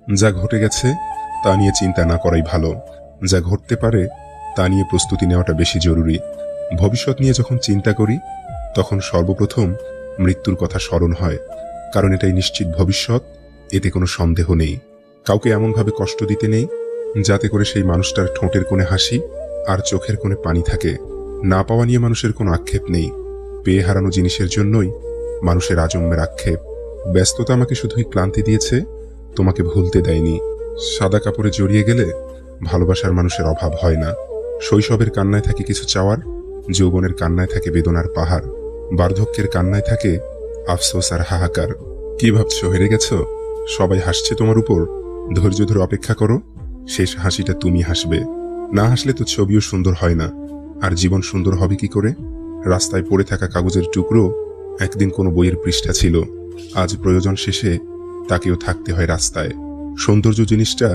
যা ঘটে গেছে তা নিয়ে চিন্তা না করাই ভালো। যা ঘটতে পারে তা নিয়ে প্রস্তুতি নেওয়াটা বেশি জরুরি। ভবিষ্যৎ নিয়ে যখন চিন্তা করি তখন সর্বপ্রথম মৃত্যুর কথা স্মরণ হয়, কারণ এটাই নিশ্চিত ভবিষ্যৎ, এতে কোনো সন্দেহ নেই। কাউকে এমনভাবে কষ্ট দিতে নেই যাতে করে সেই মানুষটার ঠোঁটের কোণে হাসি আর চোখের কোণে পানি থাকে। না পাওয়া নিয়ে মানুষের কোনো আক্ষেপ নেই, পেয়ে হারানো জিনিসের জন্যই মানুষের আজন্মের আক্ষেপ। ব্যস্ততা আমাকে শুধুই ক্লান্তি দিয়েছে, তোমাকে ভুলতে দেয়নি। সাদা কাপড়ে জড়িয়ে গেলে ভালোবাসার মানুষের অভাব হয় না। শৈশবের কান্নায় থাকে কিছু চাওয়ার, যৌবনের কান্নায় থাকে বেদনার পাহাড়, বার্ধক্যের কান্নায় থাকে আফসোস আর হাহাকার। কি ভাবছো, হেরে গেছো? সবাই হাসছে তোমার উপর। ধৈর্য ধরে অপেক্ষা করো, শেষ হাসিটা তুমি হাসবে। না হাসলে তো ছবিও সুন্দর হয় না, আর জীবন সুন্দর হবে কি করে? রাস্তায় পড়ে থাকা কাগজের টুকরো একদিন কোনো বইয়ের পৃষ্ঠা ছিল, আজ প্রয়োজন শেষে তাকেও থাকতে হয় রাস্তায়। সৌন্দর্য জিনিসটা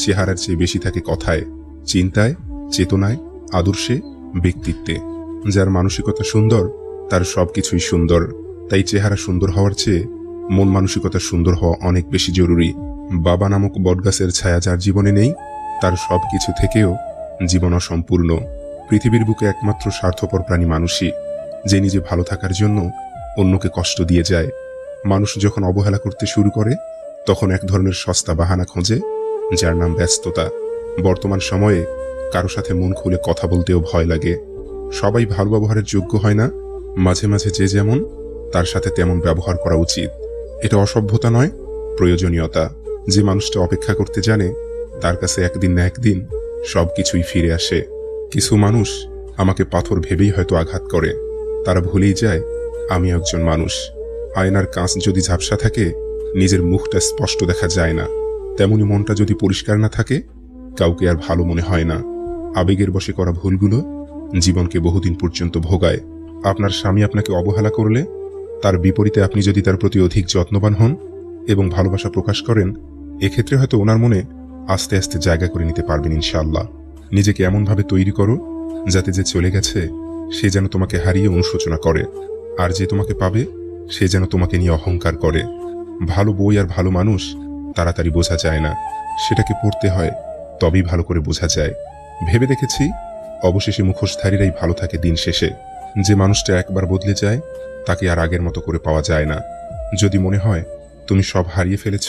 চেহারার চেয়ে বেশি থাকে কথায়, চিন্তায়, চেতনায়, আদর্শে, ব্যক্তিত্বে। যার মানসিকতা সুন্দর তার সবকিছুই সুন্দর। তাই চেহারা সুন্দর হওয়ার চেয়ে মন মানসিকতা সুন্দর হওয়া অনেক বেশি জরুরি। বাবা নামক বটগাছের ছায়া যার জীবনে নেই, তার সবকিছু থেকেও জীবন অসম্পূর্ণ। পৃথিবীর বুকে একমাত্র স্বার্থপর প্রাণী মানুষই, যে নিজে ভালো থাকার জন্য অন্যকে কষ্ট দিয়ে যায়। মানুষ যখন অবহেলা করতে শুরু করে তখন এক ধরনের সস্তা বাহানা খোঁজে, যার নাম ব্যস্ততা। বর্তমান সময়ে কারো সাথে মন খুলে কথা বলতেও ভয় লাগে। সবাই ভালো ব্যবহারের যোগ্য হয় না, মাঝে মাঝে যে যেমন তার সাথে তেমন ব্যবহার করা উচিত। এটা অসভ্যতা নয়, প্রয়োজনীয়তা। যে মানুষটা অপেক্ষা করতে জানে তার কাছে একদিন না একদিন সবকিছুই ফিরে আসে। কিছু মানুষ আমাকে পাথর ভেবেই হয়তো আঘাত করে, তারা ভুলেই যায় আমি একজন মানুষ। আয়নার কাঁচ যদি ঝাপসা থাকে নিজের মুখটা স্পষ্ট দেখা যায় না, তেমনি মনটা যদি পরিষ্কার না থাকে কাউকে আর ভালো মনে হয় না। আবেগের বশে করা ভুলগুলো জীবনকে বহুদিন পর্যন্ত ভোগায়। আপনার স্বামী আপনাকে অবহেলা করলে তার বিপরীতে আপনি যদি তার প্রতি অধিক যত্নবান হন এবং ভালোবাসা প্রকাশ করেন, এক্ষেত্রে হয়তো ওনার মনে আস্তে আস্তে জায়গা করে নিতে পারবেন ইনশাআল্লাহ। নিজেকে এমনভাবে তৈরি করো যাতে যে চলে গেছে সে যেন তোমাকে হারিয়ে অনুশোচনা করে, আর যে তোমাকে পাবে সে যেন তোমাকে নিয়ে অহংকার করে। ভালো বই আর ভালো মানুষ তাড়াতাড়ি বোঝা যায় না, সেটাকে পড়তে হয়, তবেই ভালো করে বোঝা যায়। ভেবে দেখেছি অবশেষে মুখোশধারীরাই ভালো থাকে দিন শেষে। যে মানুষটা একবার বদলে যায় তাকে আর আগের মতো করে পাওয়া যায় না। যদি মনে হয় তুমি সব হারিয়ে ফেলেছ,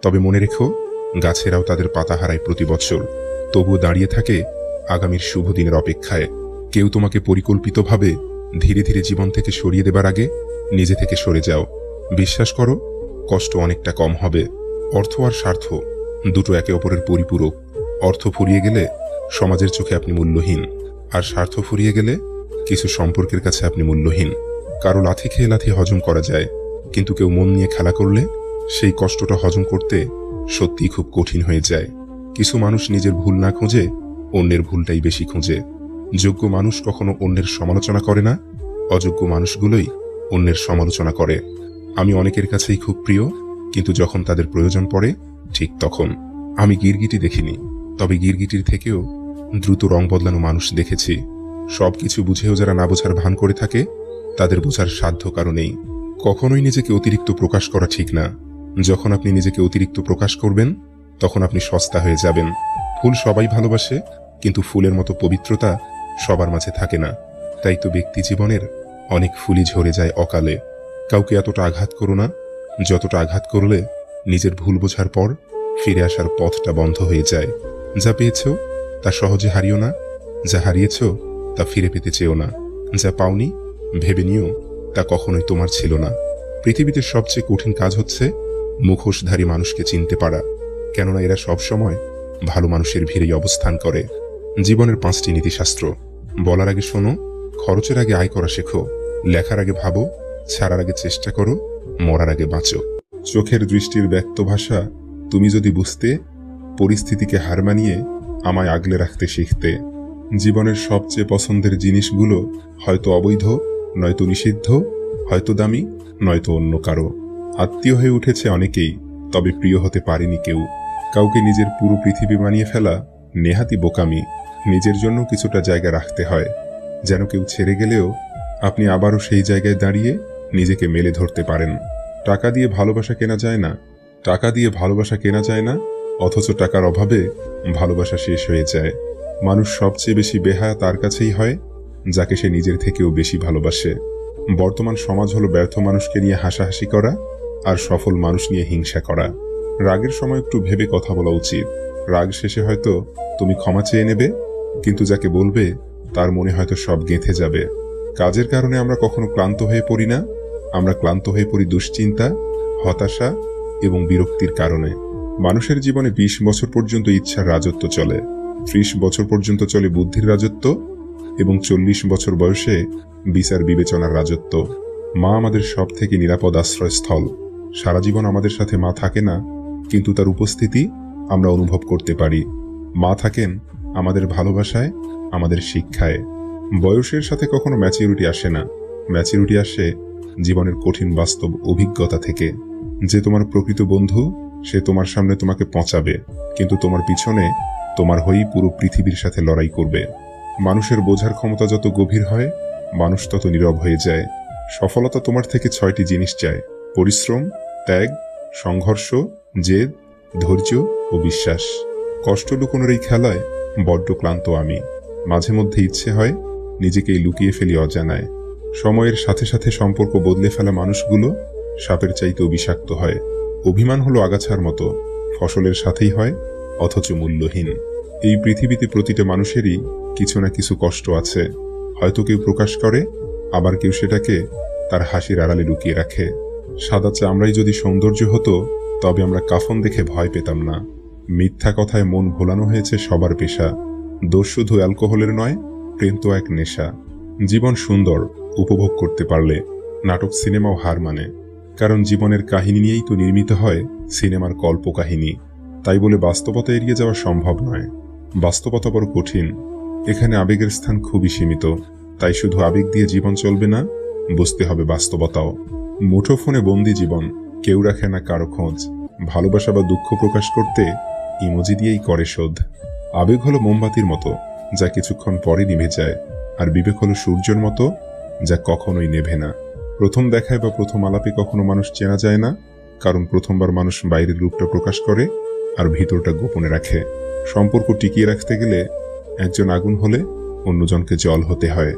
তবে মনে রেখো গাছেরাও তাদের পাতা হারায় প্রতি বছর, তবুও দাঁড়িয়ে থাকে আগামীর শুভ দিনের অপেক্ষায়। কেউ তোমাকে পরিকল্পিতভাবে ধীরে ধীরে জীবন থেকে সরিয়ে দেবার আগে নিজে থেকে সরে যাও। বিশ্বাস করো, কষ্ট অনেকটা কম হবে। অর্থ আর স্বার্থ দুটো একে অপরের পরিপূরক। অর্থ ফুরিয়ে গেলে সমাজের চোখে আপনি মূল্যহীন, আর স্বার্থ ফুরিয়ে গেলে কিছু সম্পর্কের কাছে আপনি মূল্যহীন। কারো লাথি খেয়ে লাথি হজম করা যায়, কিন্তু কেউ মন নিয়ে খেলা করলে সেই কষ্টটা হজম করতে সত্যিই খুব কঠিন হয়ে যায়। কিছু মানুষ নিজের ভুল না খুঁজে অন্যের ভুলটাই বেশি খুঁজে। যোগ্য মানুষ কখনো অন্যের সমালোচনা করে না, অযোগ্য মানুষগুলোই অন্যের সমালোচনা করে। আমি অনেকের কাছেই খুব প্রিয়, কিন্তু যখন তাদের প্রয়োজন পড়ে ঠিক তখন। আমি গিরগিটি দেখিনি, তবে গিরগিটির থেকেও দ্রুত রং বদলানো মানুষ দেখেছি। সবকিছু বুঝেও যারা না বোঝার ভান করে থাকে তাদের বোঝার সাধ্য কারো নেই। কখনোই নিজেকে অতিরিক্ত প্রকাশ করা ঠিক না। যখন আপনি নিজেকে অতিরিক্ত প্রকাশ করবেন তখন আপনি সস্তা হয়ে যাবেন। ফুল সবাই ভালোবাসে, কিন্তু ফুলের মতো পবিত্রতা সবার মাঝে থাকে না। তাই তো ব্যক্তি জীবনের অনেক ফুলই ঝরে যায় অকালে। কাউকে এতটা আঘাত করো না যতটা আঘাত করলে নিজের ভুল বোঝার পর ফিরে আসার পথটা বন্ধ হয়ে যায়। যা পেয়েছ তা সহজে হারিও না, যা হারিয়েছ তা ফিরে পেতে চেও না। যা পাওনি ভেবে নিও তা কখনোই তোমার ছিল না। পৃথিবীতে সবচেয়ে কঠিন কাজ হচ্ছে মুখোশধারী মানুষকে চিনতে পারা, কেননা এরা সব সময় ভালো মানুষের ভিড়েই অবস্থান করে। জীবনের 5টি নীতিশাস্ত্র। বলার আগে শোনো, খরচের আগে আয় করা শেখো, লেখার আগে ভাবো, ছাড়ার আগে চেষ্টা করো, মরার আগে বাঁচো। চোখের দৃষ্টির ব্যক্ত ভাষা তুমি যদি বুঝতে, পরিস্থিতিকে হার মানিয়ে আমায় আগলে রাখতে শিখতে। জীবনের সবচেয়ে পছন্দের জিনিসগুলো হয়তো অবৈধ, নয়তো নিষিদ্ধ, হয়তো দামি, নয়তো অন্য কারো। আত্মীয় হয়ে উঠেছে অনেকেই, তবে প্রিয় হতে পারেনি কেউ। কাউকে নিজের পুরো পৃথিবী বানিয়ে ফেলা নেহাতি বোকামি। নিজের জন্য কিছুটা জায়গা রাখতে হয়, যেন কেউ ছেড়ে গেলেও আপনি আবারও সেই জায়গায় দাঁড়িয়ে নিজেকে মেলে ধরতে পারেন। টাকা দিয়ে ভালোবাসা কেনা যায় না, টাকা দিয়ে ভালোবাসা কেনা যায় না, অথচ টাকার অভাবে ভালোবাসা শেষ হয়ে যায়। মানুষ সবচেয়ে বেশি বেহায়া তার কাছেই হয় যাকে সে নিজের থেকেও বেশি ভালোবাসে। বর্তমান সমাজ হলো ব্যর্থ মানুষকে নিয়ে হাসাহাসি করা আর সফল মানুষ নিয়ে হিংসা করা। রাগের সময় একটু ভেবে কথা বলা উচিত। রাগ শেষে হয়তো তুমি ক্ষমা চেয়ে নেবে, কিন্তু যাকে বলবে তার মনে হয়তো সব গেঁথে যাবে। কাজের কারণে আমরা কখনো ক্লান্ত হয়ে পড়ি না, আমরা ক্লান্ত হয়ে পড়ি দুশ্চিন্তা, হতাশা এবং বিরক্তির কারণে। মানুষের জীবনে 20 বছর পর্যন্ত ইচ্ছার রাজত্ব চলে, 30 বছর পর্যন্ত চলে বুদ্ধির রাজত্ব এবং 40 বছর বয়সে বিচার বিবেচনার রাজত্ব। মা আমাদের সব থেকে নিরাপদ আশ্রয়স্থল। সারা জীবন আমাদের সাথে মা থাকে না, কিন্তু তার উপস্থিতি আমরা অনুভব করতে পারি। মা থাকেন আমাদের ভালোবাসায়, আমাদের শিক্ষায়। বয়সের সাথে কখনো ম্যাচিউরিটি আসে না, ম্যাচিউরিটি আসে জীবনের কঠিন বাস্তব অভিজ্ঞতা থেকে। যে তোমার প্রকৃত বন্ধু সে তোমার সামনে তোমাকে পচাবে, কিন্তু তোমার পিছনে তোমার হয়েই পুরো পৃথিবীর সাথে লড়াই করবে। মানুষের বোঝার ক্ষমতা যত গভীর হয়, মানুষ তত নীরব হয়ে যায়। সফলতা তোমার থেকে 6টি জিনিস চায়: পরিশ্রম, ত্যাগ, সংঘর্ষ, জেদ, ধৈর্য ও বিশ্বাস। কষ্ট লুকোনোর এই খেলায় বড্ড ক্লান্ত আমি। মাঝে মধ্যে ইচ্ছে হয় নিজেকেই লুকিয়ে ফেলি অজানায়। সময়ের সাথে সাথে সম্পর্ক বদলে ফেলা মানুষগুলো সাপের চাইতেও বিষাক্ত হয়। অভিমান হলো আগাছার মতো, ফসলের সাথেই হয় অথচ মূল্যহীন। এই পৃথিবীতে প্রতিটা মানুষেরই কিছু না কিছু কষ্ট আছে। হয়তো কেউ প্রকাশ করে, আবার কেউ সেটাকে তার হাসির আড়ালে লুকিয়ে রাখে। সাদা চামড়াই যদি সৌন্দর্য হতো, তবে আমরা কাফন দেখে ভয় পেতাম না। মিথ্যা কথায় মন ভোলানো হয়েছে সবার পেশা। দোষ শুধু অ্যালকোহলের নয়, প্রেম তো এক নেশা। জীবন সুন্দর উপভোগ করতে পারলে, নাটক সিনেমাও হার মানে। কারণ জীবনের কাহিনী নিয়েই তো নির্মিত হয় সিনেমার কল্পকাহিনী। তাই বলে বাস্তবতা এড়িয়ে যাওয়া সম্ভব নয়। বাস্তবতা বড় কঠিন, এখানে আবেগের স্থান খুবই সীমিত। তাই শুধু আবেগ দিয়ে জীবন চলবে না, বুঝতে হবে বাস্তবতাও। মুঠোফোনে বন্দি জীবন, কেউ রাখে না কারো খোঁজ। ভালোবাসা বা দুঃখ প্রকাশ করতে ইমোজি দিয়েই করে শোধ। আবেগ হলো মোমবাতির মতো, যা কিছুক্ষণ পরে নিভে যায়, আর বিবেক হলো সূর্যের মতো, যা কখনোই নেভে না। প্রথম দেখায় বা প্রথম আলাপে কখনো মানুষ চেনা যায় না, কারণ প্রথমবার মানুষ বাইরের রূপটা প্রকাশ করে আর ভিতরটা গোপনে রাখে। সম্পর্ক টিকিয়ে রাখতে গেলে একজন আগুন হলে অন্যজনকে জল হতে হয়।